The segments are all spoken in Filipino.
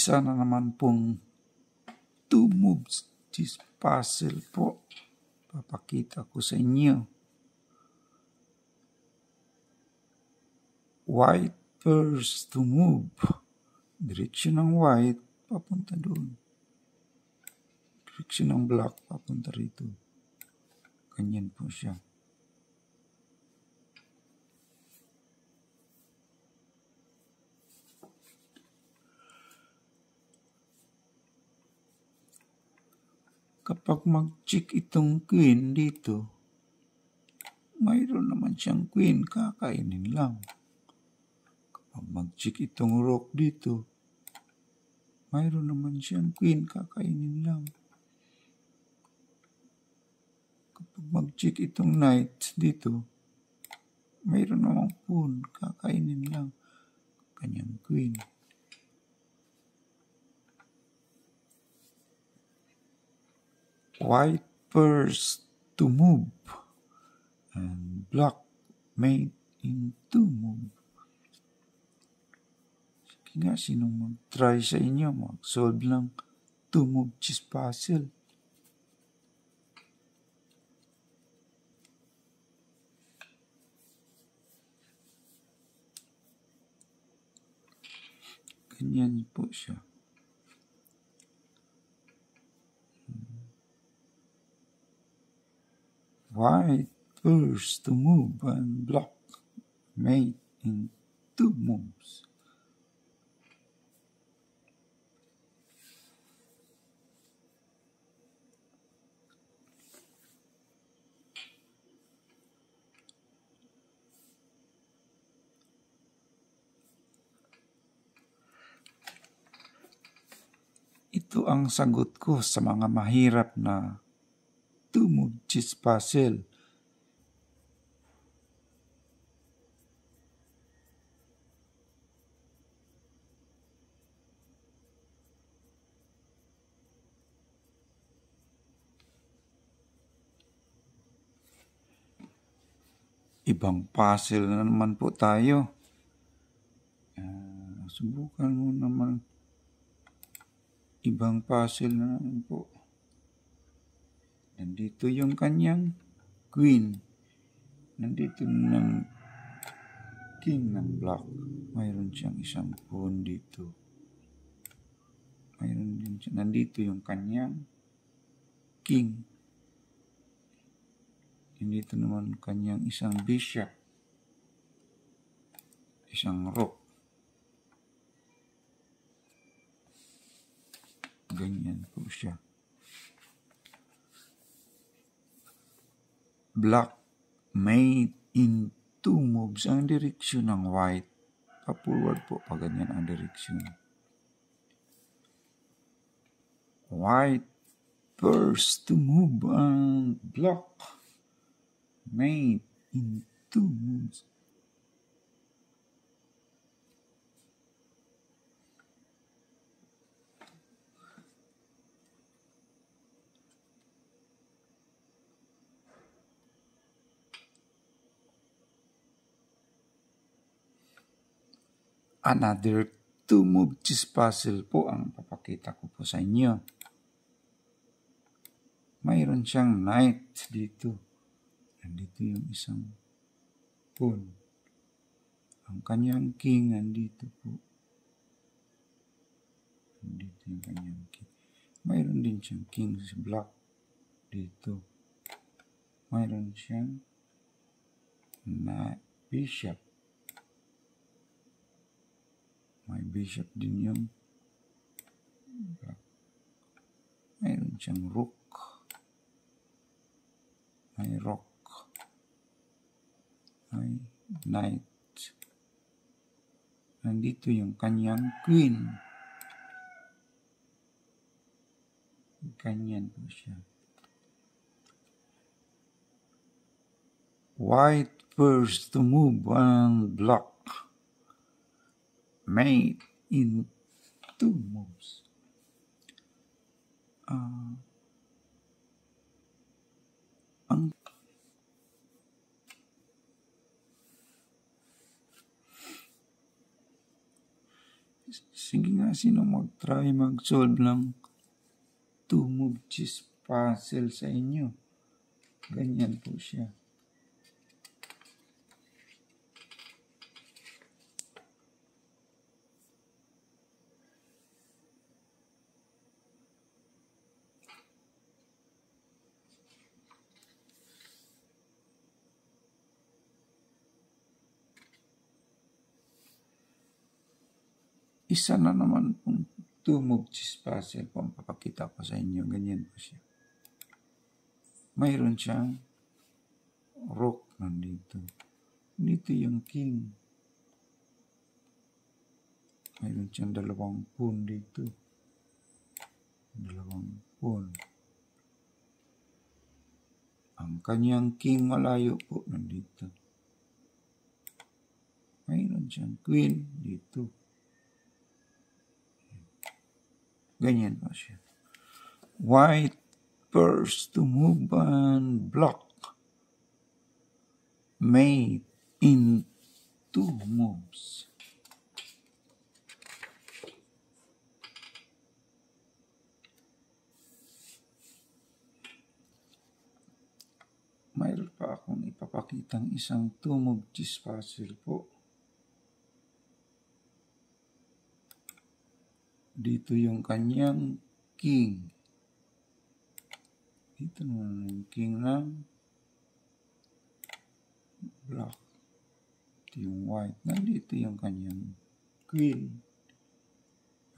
Isa na naman pong 2 moves chess puzzle po. Papakita ko sa inyo. White first to move. Direksyon ng white, papunta doon. Direksyon ng black, papunta rito. Ganyan po siya. Kapag mag-check itong queen dito, mayroon naman siyang queen, kakainin lang. Kapag mag-check itong rook dito, mayroon naman siyang queen, kakainin lang. Kapag mag-check itong knight dito, mayroon namang pawn, kakainin lang. Kanyang queen. White first to move and black made in 2 move. Sige nga, sinong mag-try sa inyo mag-solve ng 2 move chess puzzle? Ganyan po siya. White first to move and black made in 2 moves. Ito ang sagot ko sa mga mahirap na 2 move chess puzzle. Ibang puzzle na naman po tayo. Subukan mo naman. Ibang puzzle na naman po. Nandito yung kanyang queen. Nandito ng king ng black. Mayroon siyang isang pawn dito. Mayroon din siya. Nandito yung kanyang king. Nandito naman kanyang isang bishop. Isang rook. Ganyan po siya. Black made in 2 moves. Ang direksyon ng white. Pa-forward po pag ganyan ang direksyon. White first to move and black made in 2 moves. Another 2 move chess puzzle po ang papakita ko po sa inyo. Mayroon siyang knight dito. Nandito yung isang pawn. Ang kanyang king nandito po. Nandito yung kanyang king. Mayroon din siyang king sa black dito. Mayroon siyang bishop. May bishop din yung black. Mayroon siyang rook. May rook. May knight. Nandito yung kanyang queen. Ganyan po siya. White first to move and black made in 2 moves. Sige nga, sino mag-try mag-solve ng 2-move chess puzzle sa inyo? Ganyan po siya. Isa na naman pong 2-move chess puzzle po ang papakita ko sa inyo. Ganyan po siya. Mayroon siyang rook nandito. Dito yung king. Mayroon siyang 2 pawn dito. 2 pawn. Ang kanyang king malayo po nandito. Mayroon siyang queen dito. Ganyan po siya. White first to move and block. Mate in 2 moves. Mayroon pa akong ipapakitang isang 2-move chess puzzle po. Dito yung kanyang king. Dito naman yung king ng black. Ito yung white. Nandito yung kanyang queen.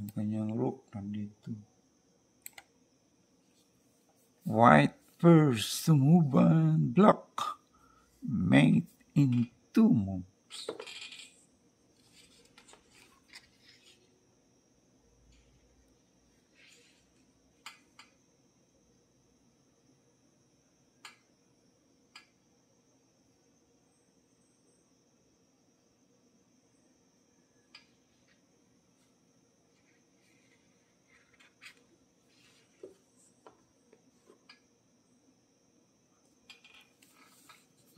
Yung kanyang rook nandito. White first to move and block. Mate in 2 moves.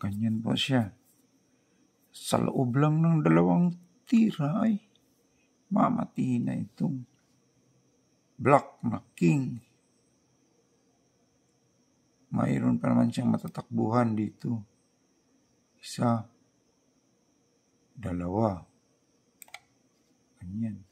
Ganyan po siya. Sa loob lang ng 2 tira ay mamati na itong black na king. Mayroon pa naman siyang matatakbuhan dito. 1, 2. Ganyan.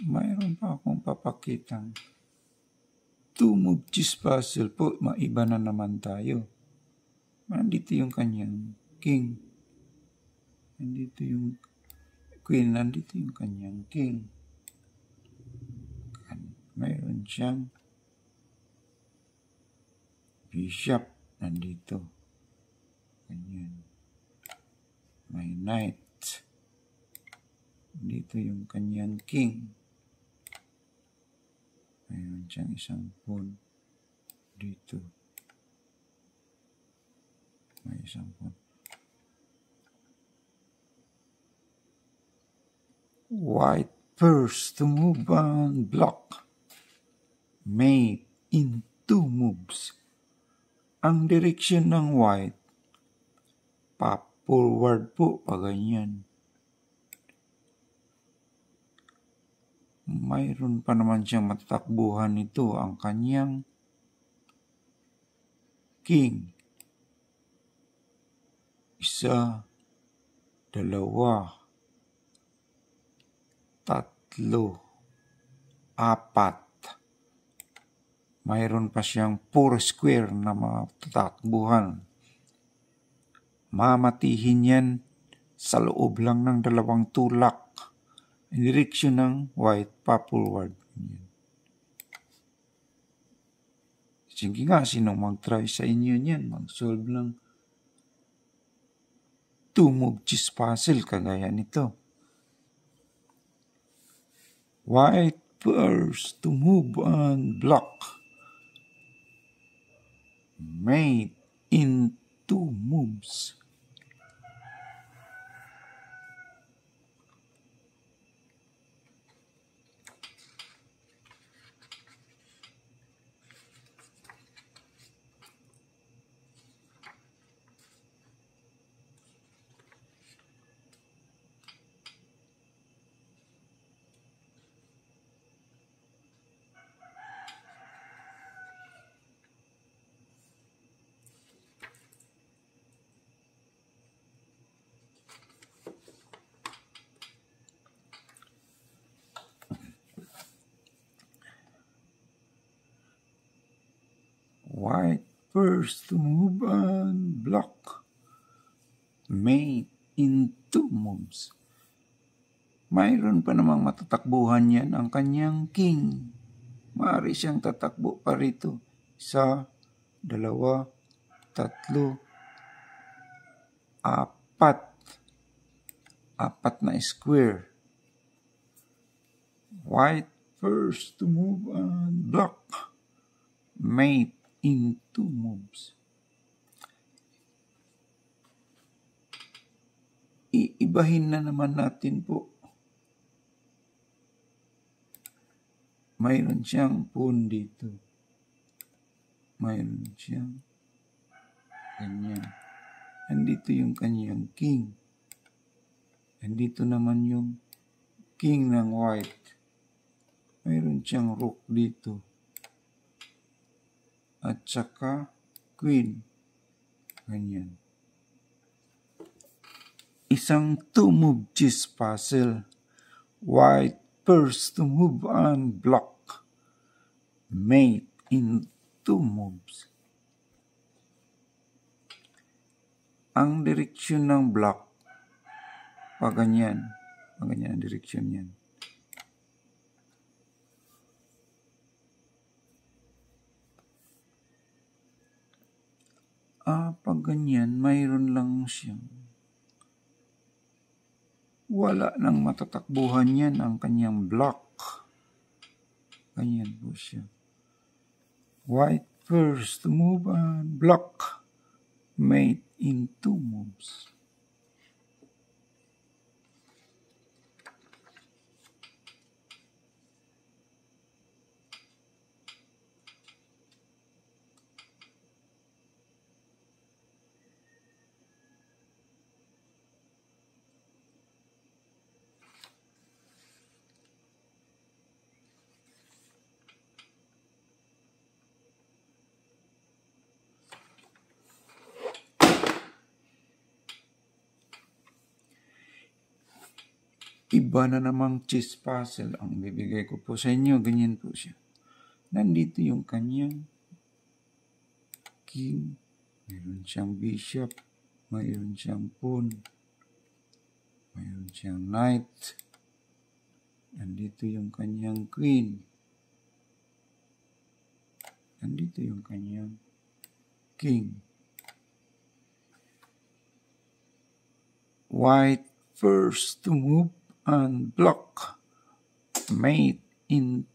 Mayroon pa akong papakitang 2-move chess puzzle po. Maiba na naman tayo. Nandito yung kanyang king. Nandito yung queen. Nandito yung kanyang king. Mayroon siyang bishop. Nandito. Ganyan. May knight. Dito yung kanyang king. Mayroon siyang 1 pawn dito. May 1 pawn. White first to move and block. Mate in 2 moves. Ang direksyon ng white, pa-forward po, pa ganyan. mayroon pa naman siyang matatakbuhan nito, ang kanyang king. 1, 2, 3, 4. Mayroon pa siyang 4 square na matatakbuhan. Mamatihin yan sa loob lang ng 2 tulak. In direksyon ng white pa forward. Sige nga, sinong mag-try sa inyo niyan? Mag-solve ng 2-move chess puzzle kagaya nito. White first to move and block. Mate in 2 moves. White first to move and block. Mate in 2 moves. Mayroon pa namang matatakbuhan yan ang kanyang king. Maaari siyang tatakbo pa rito. 1, 2, 3, 4. 4 na square. White first to move and block. Mate in 2 moves. Iibahin na naman natin po. Mayroon siyang pawn dito. Mayroon siyang ganyan. Andito yung kanyang king. Andito naman yung king ng white. Mayroon siyang rook dito. At saka queen. Ganyan. Isang 2-move chess puzzle. White first to move and block. Mate in 2 moves. Ang direksyon ng block, paganyan. Paganyan ang direksyon yan. Pag ganyan, mayroon lang siyang wala nang matatakbuhan yan ang kanyang block. Ganyan po siya. White first to move and block. Mate in 2 moves. Iba na namang chess puzzle ang bibigay ko po sa inyo. Ganyan po siya. Nandito yung kanyang king. Mayroon siyang bishop. Mayroon siyang pawn. Mayroon siyang knight. Nandito yung kanyang queen. Nandito yung kanyang king. White first to move and block. Mate in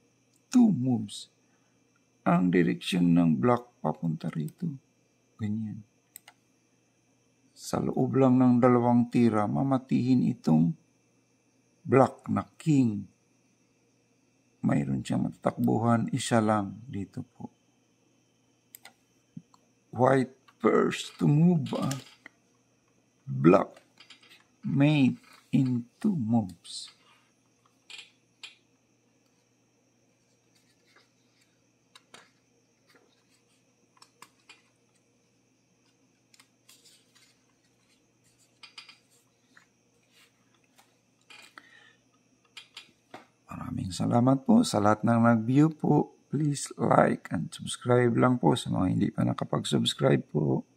2 moves. Ang direksyon ng block papunta rito. Ganyan. Sa loob lang ng 2 tira, mamatihin itong block na king. Mayroon siyang matatakbuhan, isa lang dito po. White first to move and block. Mate in 2 moves. Salamat po sa lahat ng nag-view po. Please like and subscribe lang po sa mga hindi pa nakapag-subscribe po.